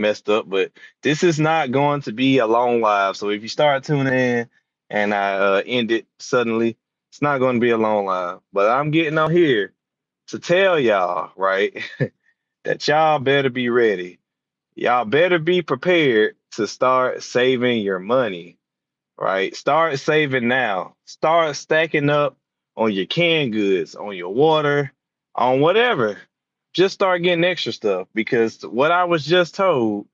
messed up, but this is not going to be a long live. So if you start tuning in and I end it suddenly, it's not going to be a long live. But I'm getting on here to tell y'all, right, that y'all better be ready. Y'all better be prepared to start saving your money, right? Start saving now. Start stacking up on your canned goods, on your water, on whatever. Just start getting extra stuff because what I was just told,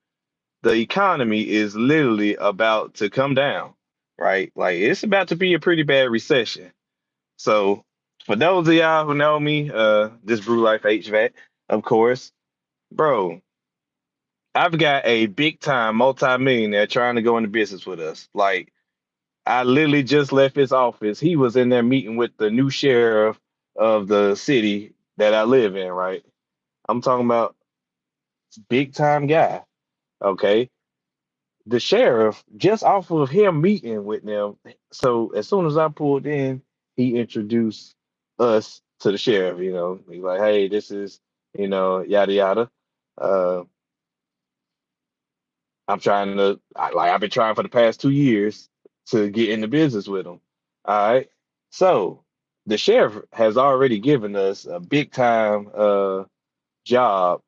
the economy is literally about to come down, right? Like it's about to be a pretty bad recession. So for those of y'all who know me, this Brew Life HVAC, of course, bro, I've got a big time multi-millionaire trying to go into business with us. Like I literally just left his office. He was in there meeting with the new sheriff of the city that I live in, right? I'm talking about big time guy. Okay. The sheriff, just off of him meeting with them. So as soon as I pulled in, he introduced us to the sheriff. He's like, hey, this is, yada yada. Uh, I've been trying for the past 2 years to get into business with him. All right. So the sheriff has already given us a big time job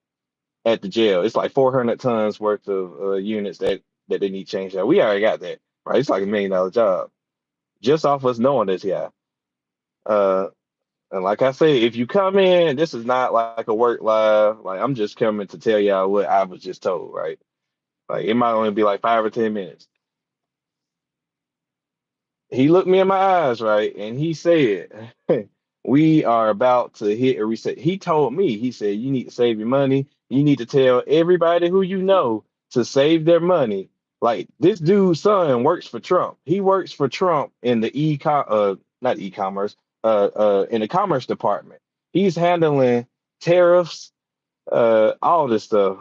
at the jail. It's like 400 tons worth of units that they need changed out. We already got that, right? It's like $1 million job just off us knowing this guy. Uh, and like I say, if you come in, this is not like a work live. Like I'm just coming to tell y'all what I was just told, right? Like it might only be like 5 or 10 minutes. He looked me in my eyes, right? And he said, we are about to hit a reset. He told me, he said, you need to save your money. You need to tell everybody who you know to save their money. Like this dude's son works for Trump. He works for Trump in the not e-commerce, in the commerce department. He's handling tariffs, all this stuff.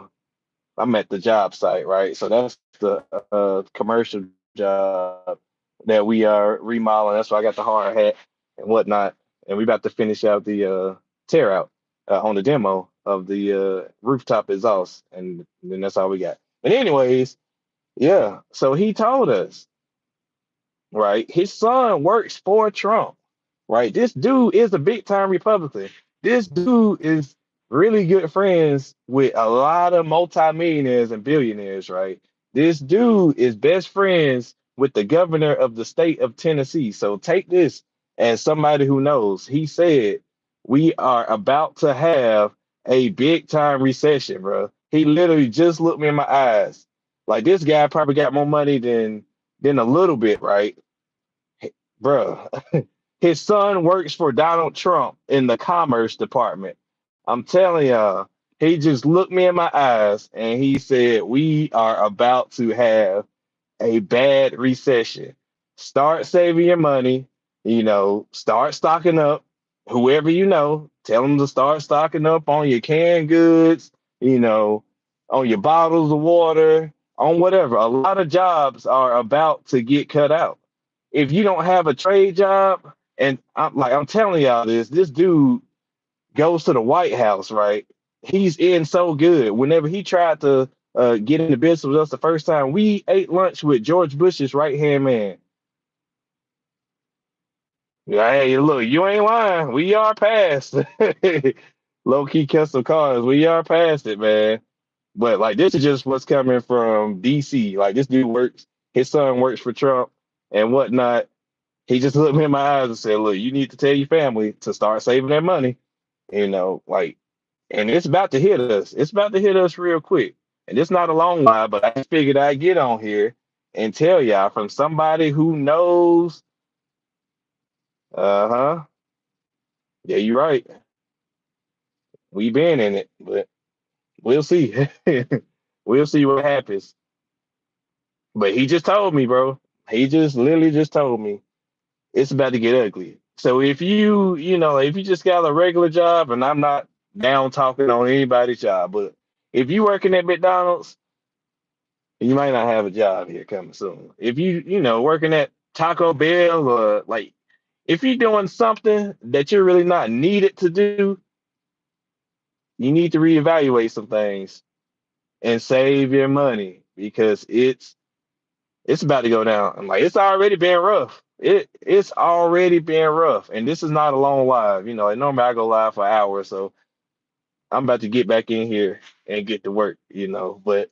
I'm at the job site, right? So that's the commercial job that we are remodeling. That's why I got the hard hat and whatnot. And we about to finish out the tear out on the demo of the rooftop exhaust. And then that's all we got. But anyways, yeah. So he told us, right? His son works for Trump, right? This dude is a big time Republican. This dude is really good friends with a lot of multimillionaires and billionaires, right? This dude is best friends with the governor of the state of Tennessee. So take this as somebody who knows. He said, we are about to have a big time recession, bro. He literally just looked me in my eyes. Like this guy probably got more money than a little bit, right? Bro, his son works for Donald Trump in the commerce department. I'm telling y'all, he just looked me in my eyes and he said, we are about to have a bad recession. Start saving your money, start stocking up. Whoever you know, tell them to start stocking up on your canned goods, you know, on your bottles of water, on whatever. A lot of jobs are about to get cut out. If you don't have a trade job, and I'm telling y'all this dude goes to the White House, right? He's in so good. Whenever he tried to get into business with us the first time, we ate lunch with George Bush's right hand man. Yeah, hey, look, you ain't lying. We are past low key custom cars. We are past it, man. But like this is just what's coming from DC. Like this dude works, his son works for Trump and whatnot. He just looked me in my eyes and said, "Look, you need to tell your family to start saving their money." Like, and it's about to hit us. It's about to hit us real quick. And it's not a long while, but I just figured I'd get on here and tell y'all from somebody who knows. Uh-huh. Yeah, you're right. We been in it, but we'll see. We'll see what happens. But he just told me, bro. He just literally just told me it's about to get ugly. So if you just got a regular job, and I'm not down talking on anybody's job, but if you working at McDonald's, you might not have a job here coming soon. If working at Taco Bell or like if you're doing something that you're really not needed to do, you need to reevaluate some things. and save your money because it's about to go down. And like it's already been rough. It's already been rough. And this is not a long live. Like normally I go live for an hour, so I'm about to get back in here and get to work. But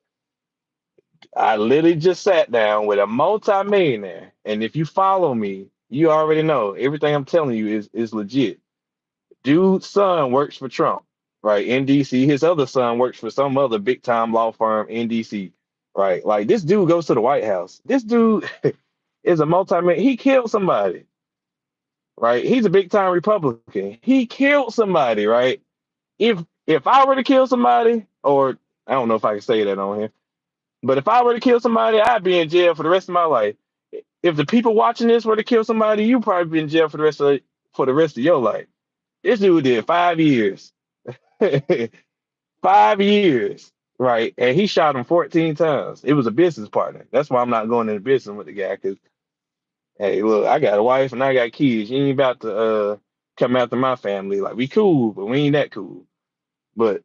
I literally just sat down with a multi-millionaire. And if you follow me, you already know everything I'm telling you is legit. Dude's son works for Trump, right, in DC. His other son works for some other big time law firm in DC, right? Like this dude goes to the White House. This dude is a multi-man. He killed somebody, right? He's a big time Republican. He killed somebody, right? If I were to kill somebody, or I don't know if I can say that on here, but if I were to kill somebody, I'd be in jail for the rest of my life. If the people watching this were to kill somebody, you probably be in jail for the rest of your life. This dude did 5 years. 5 years, right? And he shot him 14 times. It was a business partner. That's why I'm not going into business with the guy. Because hey, look, I got a wife and I got kids. You ain't about to come after my family. Like we cool, but we ain't that cool. But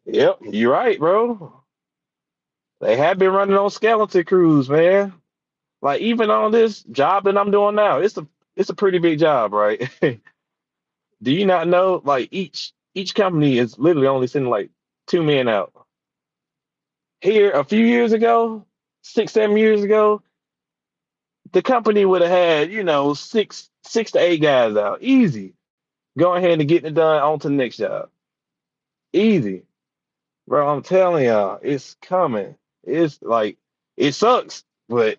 yep, you're right, bro. They have been running on skeleton crews, man. Like even on this job that I'm doing now, it's a pretty big job, right? Do you not know? Like each company is literally only sending like 2 men out. Here a few years ago, 6, 7 years ago, the company would have had, six to eight guys out. Easy. Go ahead and get it done on to the next job. Easy. Bro, I'm telling y'all, it's coming. It's like it sucks, but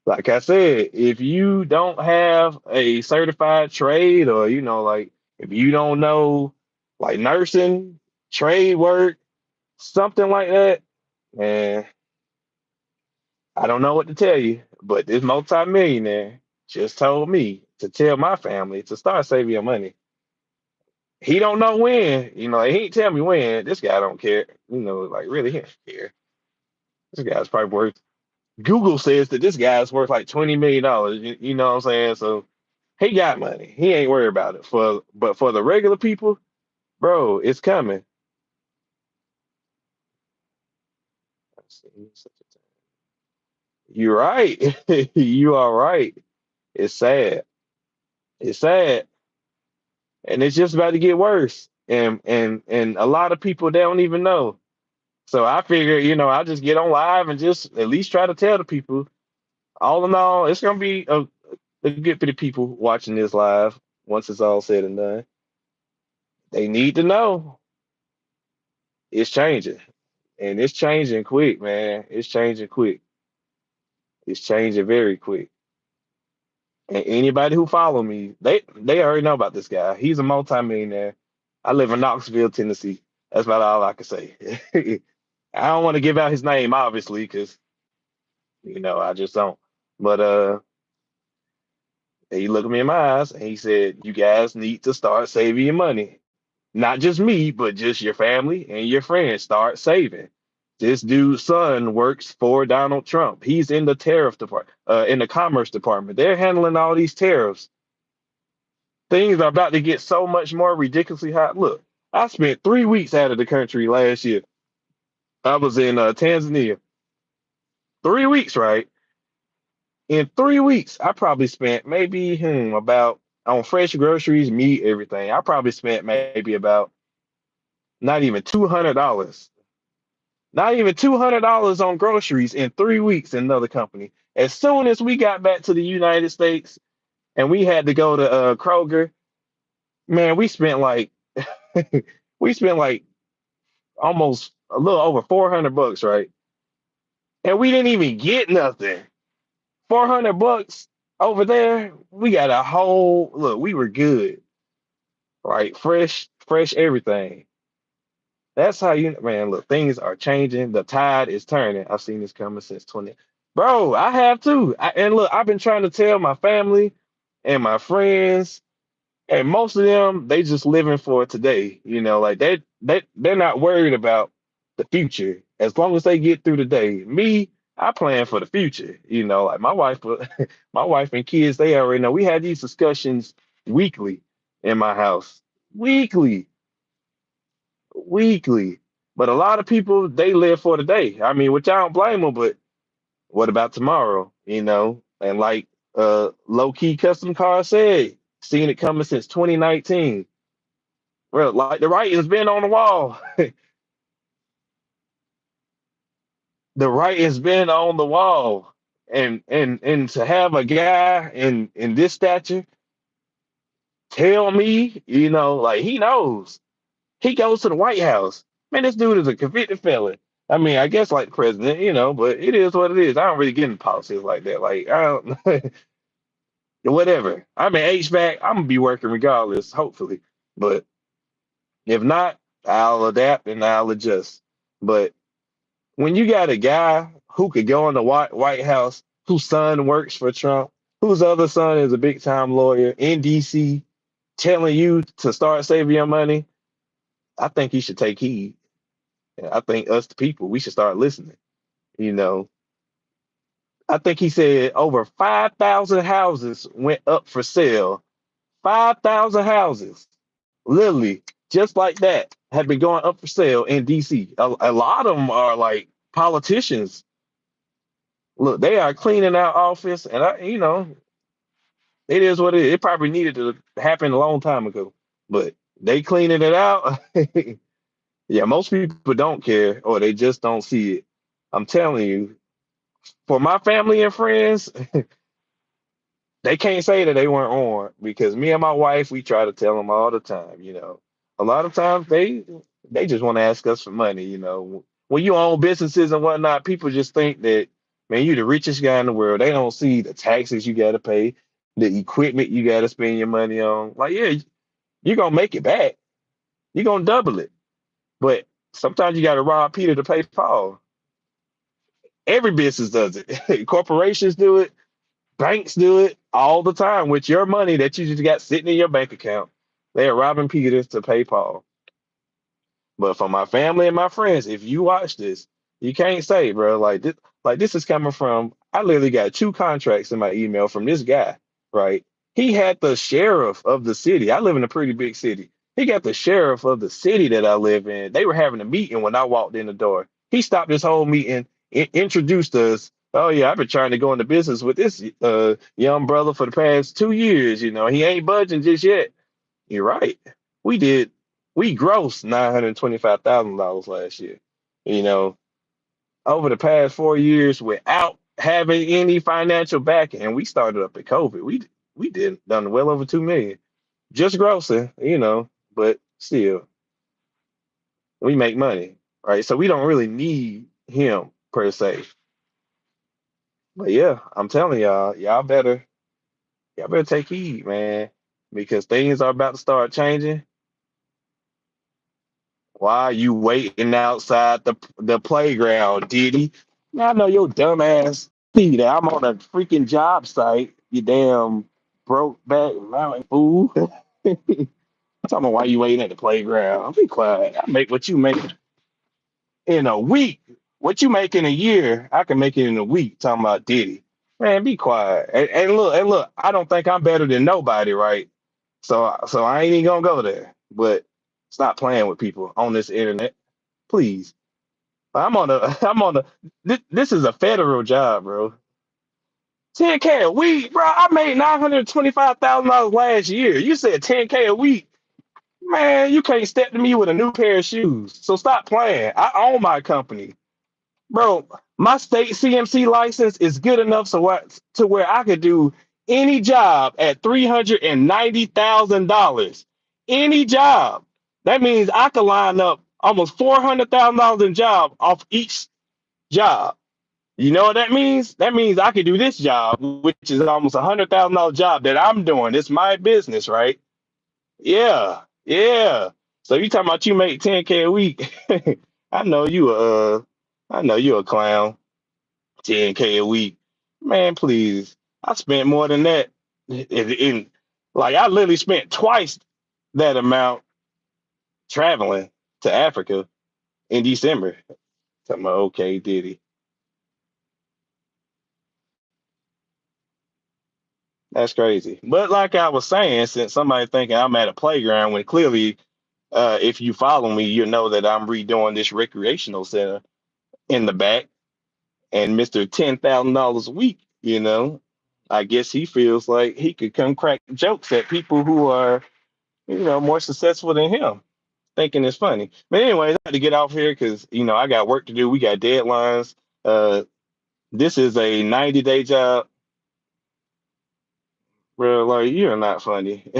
like I said, if you don't have a certified trade or like if you don't know like nursing, trade work, something like that, man, I don't know what to tell you, but this multimillionaire just told me to tell my family to start saving your money. He don't know when, he ain't tell me when. This guy don't care, like really he don't care. This guy's probably worth. Google says that this guy's worth like $20 million. You know what I'm saying? So he got money. He ain't worried about it. But for the regular people, bro, it's coming. You're right. You are right. It's sad. It's sad. And it's just about to get worse. And a lot of people they don't even know. So I figure, I just get on live and just at least try to tell the people. All in all, it's gonna be a good bit of people watching this live once it's all said and done. They need to know it's changing. And it's changing quick, man. It's changing quick. It's changing very quick. And anybody who follow me, they already know about this guy. He's a multimillionaire. I live in Knoxville, Tennessee. That's about all I can say. I don't want to give out his name, obviously, because I just don't. But he looked me in my eyes and he said, "You guys need to start saving your money. Not just me, but just your family and your friends. Start saving." This dude's son works for Donald Trump. He's in the tariff department, in the commerce department. They're handling all these tariffs. Things are about to get so much more ridiculously high. Look, I spent 3 weeks out of the country last year. I was in Tanzania. 3 weeks, right? In 3 weeks, I probably spent maybe about on fresh groceries, meat, everything. I probably spent maybe about not even $200. Not even $200 on groceries in 3 weeks in another company. As soon as we got back to the United States and we had to go to Kroger, man, we spent like almost a little over $400, right? And we didn't even get nothing. $400 over there, we got a whole look. We were good, right? Fresh everything. That's how man. Look, things are changing. The tide is turning. I've seen this coming since 20. Bro, I have too. And look, I've been trying to tell my family and my friends, and most of them they just living for today. Like they're not worried about the future as long as they get through the day. Me, I plan for the future. Like my wife, my wife and kids, they already know. We had these discussions weekly in my house. Weekly. weekly. But a lot of people they live for the day. I mean, which I don't blame them, but what about tomorrow? And like low key custom car said, seen it coming since 2019. Well, like the writing's been on the wall. The writing's been on the wall. And to have a guy in this stature tell me, like he knows. He goes to the White House. Man, this dude is a convicted felon. I mean, I guess like the president, but it is what it is. I don't really get into politics like that. Like, I don't, whatever. I'm in HVAC. I'm gonna be working regardless, hopefully. But if not, I'll adapt and I'll adjust. But when you got a guy who could go in the White House, whose son works for Trump, whose other son is a big time lawyer in DC, telling you to start saving your money, I think you should take heed. And I think us, the people, we should start listening. You know, I think he said over 5,000 houses went up for sale. 5,000 houses, literally, just like that, have been going up for sale in DC. A lot of them are like politicians. Look, they are cleaning out office, and it is what it is. It probably needed to happen a long time ago, but they cleaning it out. Yeah, most people don't care or they just don't see it. I'm telling you, for my family and friends, they can't say that they weren't on because me and my wife, we try to tell them all the time. A lot of times they just want to ask us for money. When you own businesses and whatnot, people just think that, man, you're the richest guy in the world. They don't see the taxes you got to pay, the equipment you got to spend your money on. Like, yeah, you're gonna make it back. You're gonna double it, but sometimes you got to rob Peter to pay Paul. Every business does it. Corporations do it. Banks do it all the time with your money that you just got sitting in your bank account. They are robbing Peter to pay Paul. But for my family and my friends, if you watch this, you can't say, bro, like this is coming from. I literally got two contracts in my email from this guy, right? He had the sheriff of the city. I live in a pretty big city. He got the sheriff of the city that I live in. They were having a meeting when I walked in the door. He stopped this whole meeting, introduced us. Oh yeah, I've been trying to go into business with this young brother for the past 2 years. He ain't budging just yet. You're right. We did. We grossed $925,000 last year. You know, over the past 4 years, without having any financial backing, and we started up at COVID. We did done well over 2 million just grossing. But still, we make money, right? So we don't really need him per se. But yeah, I'm telling y'all, y'all better take heed, man, because things are about to start changing. Why are you waiting outside the playground, Diddy? Now I know your dumb ass see that I'm on a freaking job site, you damn broke back mountain fool. Talking about why you waiting at the playground. Be quiet. I make what you make in a week. What you make in a year, I can make it in a week. Talking about Diddy. Man, be quiet. And look, I don't think I'm better than nobody, right? So I ain't even gonna go there. But stop playing with people on this internet, please. I'm on a I'm on a this is a federal job, bro. 10K a week, bro. I made $925,000 last year. You said 10K a week. Man, you can't step to me with a new pair of shoes. So stop playing. I own my company. Bro, my state CMC license is good enough to where I could do any job at $390,000. Any job. That means I could line up almost $400,000 in job off each job. You know what that means? That means I could do this job, which is almost $100,000 job that I'm doing. It's my business, right? Yeah, yeah. So you talking about you make 10K a week? I know you I know you a clown. 10K a week, man. Please, I spent more than that. Like I literally spent twice that amount traveling to Africa in December. Talking about okay, Diddy. That's crazy. But like I was saying, since somebody thinking I'm at a playground when clearly, If you follow me, you know that I'm redoing this recreational center in the back, and Mr. $10,000 a week, I guess he feels like he could come crack jokes at people who are, more successful than him, thinking it's funny. But anyways, I had to get off here because, I got work to do. We got deadlines. Uh, this is a 90-day job, bro. Like, you're not funny.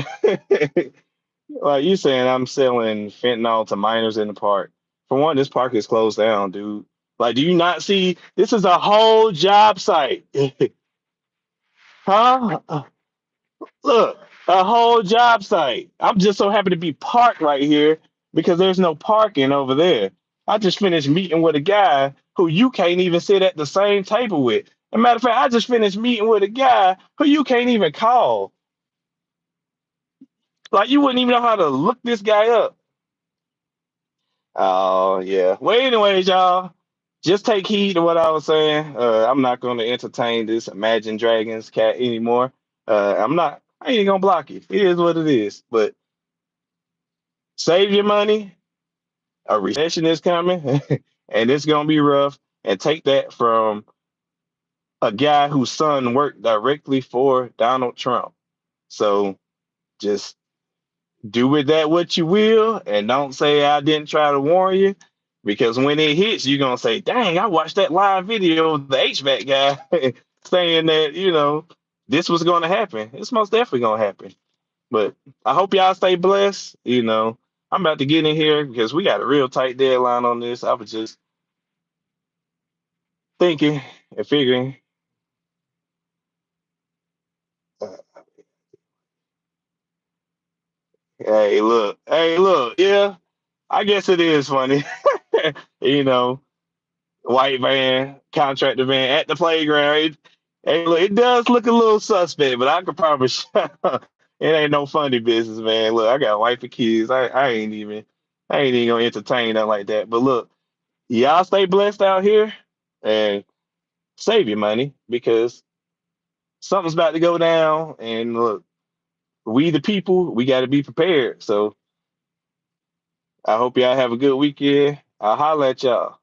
Like, you saying I'm selling fentanyl to minors in the park. For one, this park is closed down, dude. Like, do you not see this is a whole job site? Huh? Look, a whole job site. I'm just so happy to be parked right here because there's no parking over there. I just finished meeting with a guy who you can't even sit at the same table with. As a matter of fact, I just finished meeting with a guy who you can't even call. Like, you wouldn't even know how to look this guy up. Oh, yeah. Well, anyways, y'all, just take heed to what I was saying. I'm not going to entertain this Imagine Dragons cat anymore. I ain't gonna block it. It is what it is. But save your money. A recession is coming, and it's gonna be rough. And take that from a guy whose son worked directly for Donald Trump. So just do with that what you will, and don't say I didn't try to warn you, because when it hits, you're gonna say, "Dang, I watched that live video of the HVAC guy saying that this was gonna happen. It's most definitely gonna happen." But I hope y'all stay blessed. I'm about to get in here because we got a real tight deadline on this. I was just thinking and figuring. uh, hey, look, yeah, I guess it is funny. you know, White van, contractor van at the playground. Hey, look, it does look a little suspect, but I can promise you, it ain't no funny business, man. Look, I got a wife and kids. I ain't even gonna entertain nothing like that. But look, y'all stay blessed out here and save your money because something's about to go down. And look, we the people, we got to be prepared. So I hope y'all have a good weekend. I'll holler at y'all.